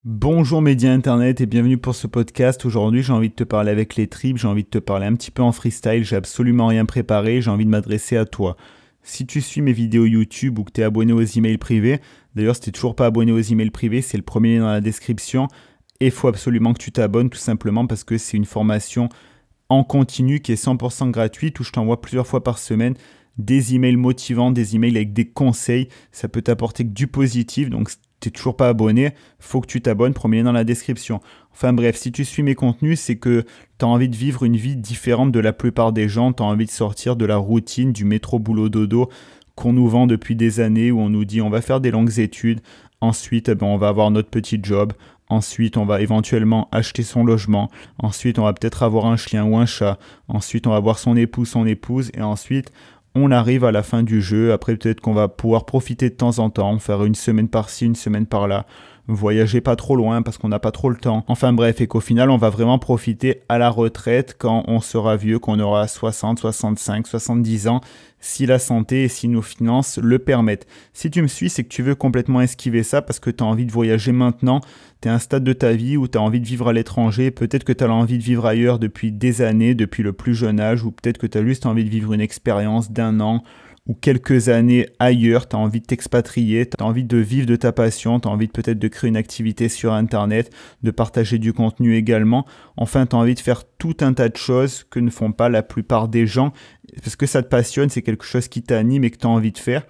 Bonjour médias internet et bienvenue pour ce podcast. Aujourd'hui j'ai envie de te parler avec les tripes, j'ai envie de te parler un petit peu en freestyle, j'ai absolument rien préparé, j'ai envie de m'adresser à toi. Si tu suis mes vidéos YouTube ou que tu es abonné aux emails privés, d'ailleurs si tu n'es toujours pas abonné aux emails privés, c'est le premier lien dans la description et il faut absolument que tu t'abonnes tout simplement parce que c'est une formation en continu qui est 100% gratuite où je t'envoie plusieurs fois par semaine des emails motivants, des emails avec des conseils. Ça peut t'apporter que du positif, donc si tu n'es toujours pas abonné, faut que tu t'abonnes, premier lien dans la description. Enfin bref, si tu suis mes contenus, c'est que tu as envie de vivre une vie différente de la plupart des gens, tu as envie de sortir de la routine, du métro boulot dodo qu'on nous vend depuis des années, où on nous dit on va faire des longues études, ensuite on va avoir notre petit job, ensuite on va éventuellement acheter son logement, ensuite on va peut-être avoir un chien ou un chat, ensuite on va voir son époux, son épouse, et ensuite on arrive à la fin du jeu. Après peut-être qu'on va pouvoir profiter de temps en temps, faire une semaine par-ci, une semaine par-là, voyager pas trop loin parce qu'on n'a pas trop le temps. Enfin bref, et qu'au final on va vraiment profiter à la retraite quand on sera vieux, qu'on aura 60, 65, 70 ans, si la santé et si nos finances le permettent. Si tu me suis, c'est que tu veux complètement esquiver ça parce que tu as envie de voyager maintenant, tu es à un stade de ta vie où tu as envie de vivre à l'étranger, peut-être que tu as envie de vivre ailleurs depuis des années, depuis le plus jeune âge, ou peut-être que tu as juste envie de vivre une expérience d'un an ou quelques années ailleurs, tu as envie de t'expatrier, tu as envie de vivre de ta passion, tu as envie peut-être de créer une activité sur Internet, de partager du contenu également. Enfin, tu as envie de faire tout un tas de choses que ne font pas la plupart des gens parce que ça te passionne, c'est quelque chose qui t'anime et que tu as envie de faire.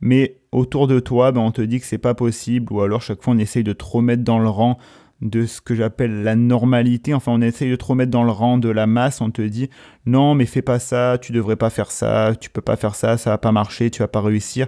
Mais autour de toi, on te dit que c'est pas possible ou alors chaque fois on essaye de te remettre dans le rang de ce que j'appelle la normalité. Enfin, on essaye de te remettre dans le rang de la masse. On te dit non, mais fais pas ça, tu devrais pas faire ça, tu peux pas faire ça, ça va pas marcher, tu vas pas réussir.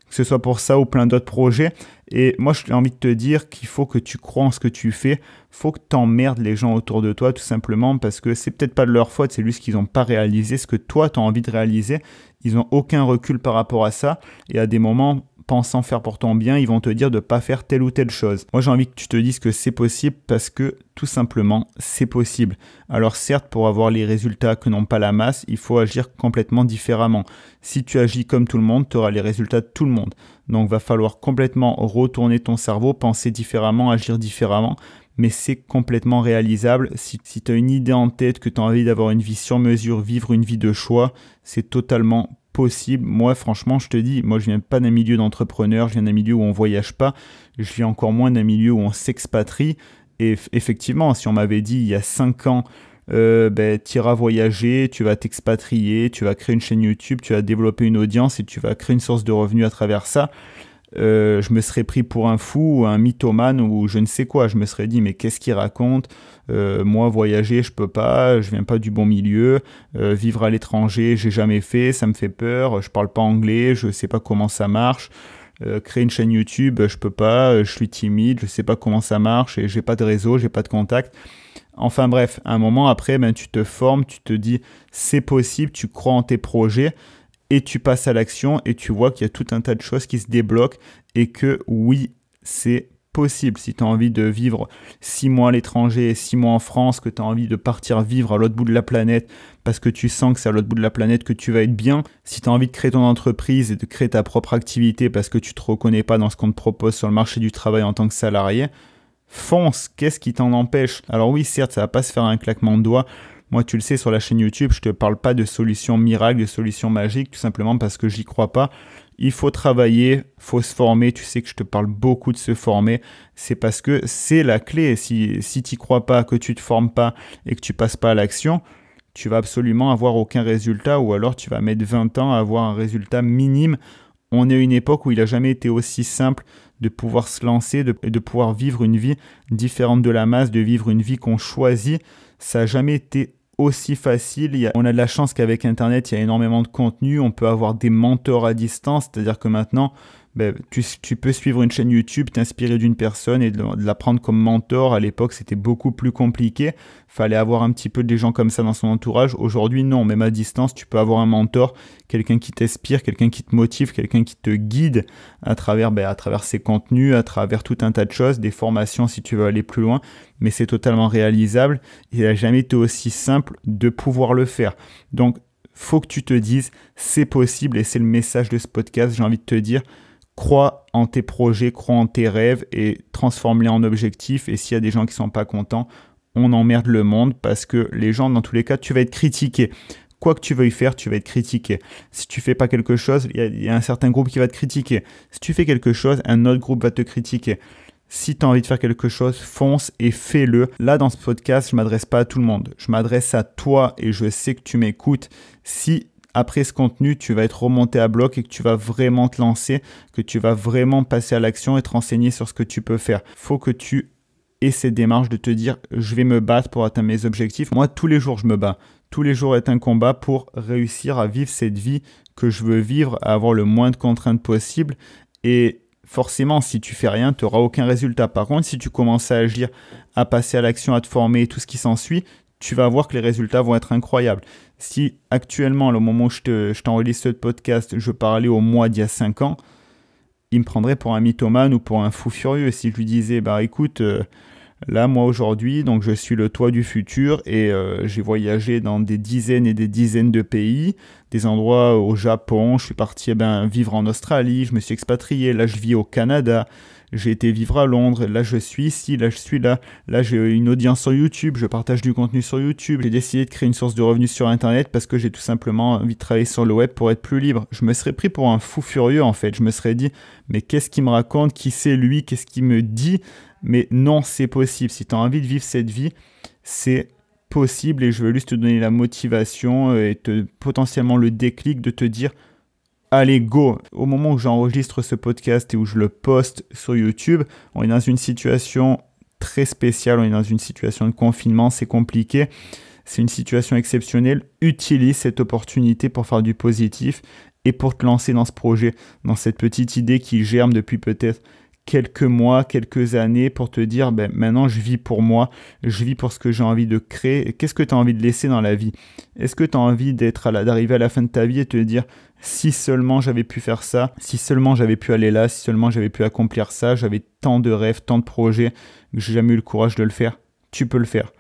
Que ce soit pour ça ou plein d'autres projets. Et moi, j'ai envie de te dire qu'il faut que tu crois en ce que tu fais. Faut que tu emmerdes les gens autour de toi, tout simplement, parce que c'est peut-être pas de leur faute, c'est juste qu'ils n'ont pas réalisé ce que toi, tu as envie de réaliser. Ils n'ont aucun recul par rapport à ça. Et à des moments, pensant faire pour ton bien, ils vont te dire de ne pas faire telle ou telle chose. Moi, j'ai envie que tu te dises que c'est possible parce que, tout simplement, c'est possible. Alors certes, pour avoir les résultats que n'ont pas la masse, il faut agir complètement différemment. Si tu agis comme tout le monde, tu auras les résultats de tout le monde. Donc, va falloir complètement retourner ton cerveau, penser différemment, agir différemment. Mais c'est complètement réalisable. Si tu as une idée en tête, que tu as envie d'avoir une vie sur mesure, vivre une vie de choix, c'est totalement possible. Moi, franchement, je te dis, moi, je viens pas d'un milieu d'entrepreneur, je viens d'un milieu où on voyage pas, je viens encore moins d'un milieu où on s'expatrie. Et effectivement, si on m'avait dit il y a 5 ans, tu iras voyager, tu vas t'expatrier, tu vas créer une chaîne YouTube, tu vas développer une audience et tu vas créer une source de revenus à travers ça, je me serais pris pour un fou ou un mythomane ou je ne sais quoi. Je me serais dit mais qu'est-ce qu'il raconte, moi voyager je peux pas, je viens pas du bon milieu, vivre à l'étranger j'ai jamais fait, ça me fait peur, je parle pas anglais, je sais pas comment ça marche, créer une chaîne YouTube je peux pas, je suis timide, je sais pas comment ça marche et j'ai pas de réseau, j'ai pas de contact. Enfin bref, à un moment après tu te formes, tu te dis c'est possible, tu crois en tes projets et tu passes à l'action et tu vois qu'il y a tout un tas de choses qui se débloquent et que oui, c'est possible. Si tu as envie de vivre 6 mois à l'étranger et 6 mois en France, que tu as envie de partir vivre à l'autre bout de la planète parce que tu sens que c'est à l'autre bout de la planète que tu vas être bien, si tu as envie de créer ton entreprise et de créer ta propre activité parce que tu ne te reconnais pas dans ce qu'on te propose sur le marché du travail en tant que salarié, fonce, qu'est-ce qui t'en empêche? Alors oui, certes, ça va pas se faire un claquement de doigts. Moi, tu le sais, sur la chaîne YouTube, je te parle pas de solutions miracles, de solutions magiques, tout simplement parce que j'y crois pas. Il faut travailler, faut se former. Tu sais que je te parle beaucoup de se former. C'est parce que c'est la clé. Si tu n'y crois pas, que tu te formes pas et que tu passes pas à l'action, tu vas absolument avoir aucun résultat ou alors tu vas mettre 20 ans à avoir un résultat minime. On est à une époque où il n'a jamais été aussi simple de pouvoir se lancer, de pouvoir vivre une vie différente de la masse, de vivre une vie qu'on choisit. Ça n'a jamais été aussi facile. On a de la chance qu'avec Internet, il y a énormément de contenu. On peut avoir des mentors à distance, c'est-à-dire que maintenant, tu peux suivre une chaîne YouTube, t'inspirer d'une personne et de la prendre comme mentor. À l'époque, c'était beaucoup plus compliqué. Fallait avoir un petit peu des gens comme ça dans son entourage. Aujourd'hui, non. Même à distance, tu peux avoir un mentor, quelqu'un qui t'inspire, quelqu'un qui te motive, quelqu'un qui te guide à travers ses contenus, à travers tout un tas de choses, des formations si tu veux aller plus loin. Mais c'est totalement réalisable. Il n'a jamais été aussi simple de pouvoir le faire. Donc, faut que tu te dises, c'est possible et c'est le message de ce podcast. J'ai envie de te dire, crois en tes projets, crois en tes rêves et transforme-les en objectifs. Et s'il y a des gens qui ne sont pas contents, on emmerde le monde parce que les gens, dans tous les cas, tu vas être critiqué. Quoi que tu veuilles faire, tu vas être critiqué. Si tu fais pas quelque chose, il y a un certain groupe qui va te critiquer. Si tu fais quelque chose, un autre groupe va te critiquer. Si tu as envie de faire quelque chose, fonce et fais-le. Là, dans ce podcast, je ne m'adresse pas à tout le monde. Je m'adresse à toi et je sais que tu m'écoutes. Si après ce contenu, tu vas être remonté à bloc et que tu vas vraiment te lancer, que tu vas vraiment passer à l'action et te renseigner sur ce que tu peux faire. Il faut que tu aies cette démarche de te dire « je vais me battre pour atteindre mes objectifs ». Moi, tous les jours, je me bats. Tous les jours est un combat pour réussir à vivre cette vie que je veux vivre, à avoir le moins de contraintes possible. Et forcément, si tu fais rien, tu n'auras aucun résultat. Par contre, si tu commences à agir, à passer à l'action, à te former et tout ce qui s'ensuit, tu vas voir que les résultats vont être incroyables. Si actuellement, au moment où je t'enregistre ce podcast, je parlais au mois d'il y a 5 ans, il me prendrait pour un mythomane ou pour un fou furieux. Si je lui disais, bah écoute, là, moi aujourd'hui, donc je suis le toi du futur et j'ai voyagé dans des dizaines et des dizaines de pays, des endroits au Japon, je suis parti vivre en Australie, je me suis expatrié, là je vis au Canada, j'ai été vivre à Londres, là je suis ici, là je suis là, là j'ai une audience sur YouTube, je partage du contenu sur YouTube, j'ai décidé de créer une source de revenus sur Internet parce que j'ai tout simplement envie de travailler sur le web pour être plus libre. Je me serais pris pour un fou furieux en fait, je me serais dit, mais qu'est-ce qu'il me raconte, qui c'est lui, qu'est-ce qu'il me dit ? Mais non, c'est possible. Si tu as envie de vivre cette vie, c'est possible et je veux juste te donner la motivation et potentiellement le déclic de te dire allez, go. Au moment où j'enregistre ce podcast et où je le poste sur YouTube, on est dans une situation très spéciale, on est dans une situation de confinement, c'est compliqué. C'est une situation exceptionnelle. Utilise cette opportunité pour faire du positif et pour te lancer dans ce projet, dans cette petite idée qui germe depuis peut-être quelques mois, quelques années pour te dire maintenant je vis pour moi, je vis pour ce que j'ai envie de créer. Qu'est-ce que tu as envie de laisser dans la vie? Est-ce que tu as envie d'arriver à la fin de ta vie et te dire si seulement j'avais pu faire ça, si seulement j'avais pu aller là, si seulement j'avais pu accomplir ça, j'avais tant de rêves, tant de projets que j'ai jamais eu le courage de le faire? Tu peux le faire.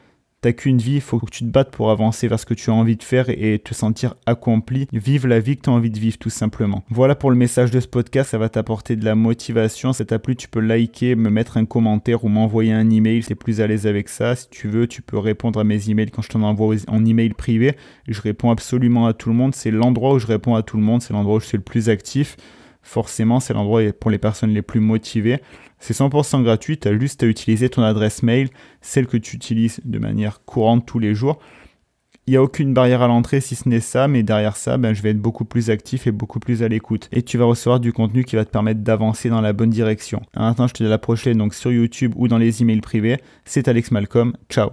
T'as qu'une vie, il faut que tu te battes pour avancer vers ce que tu as envie de faire et te sentir accompli. Vive la vie que tu as envie de vivre tout simplement. Voilà pour le message de ce podcast, ça va t'apporter de la motivation. Si ça t'a plu, tu peux liker, me mettre un commentaire ou m'envoyer un email si tu es plus à l'aise avec ça. Si tu veux, tu peux répondre à mes emails quand je t'en envoie en email privé. Je réponds absolument à tout le monde. C'est l'endroit où je réponds à tout le monde, c'est l'endroit où je suis le plus actif. Forcément, c'est l'endroit pour les personnes les plus motivées. C'est 100% gratuit, tu as juste à utiliser ton adresse mail, celle que tu utilises de manière courante tous les jours. Il n'y a aucune barrière à l'entrée si ce n'est ça, mais derrière ça, je vais être beaucoup plus actif et beaucoup plus à l'écoute. Et tu vas recevoir du contenu qui va te permettre d'avancer dans la bonne direction. Maintenant, je te dis à la prochaine donc sur YouTube ou dans les emails privés. C'est Alex Malcolm, ciao.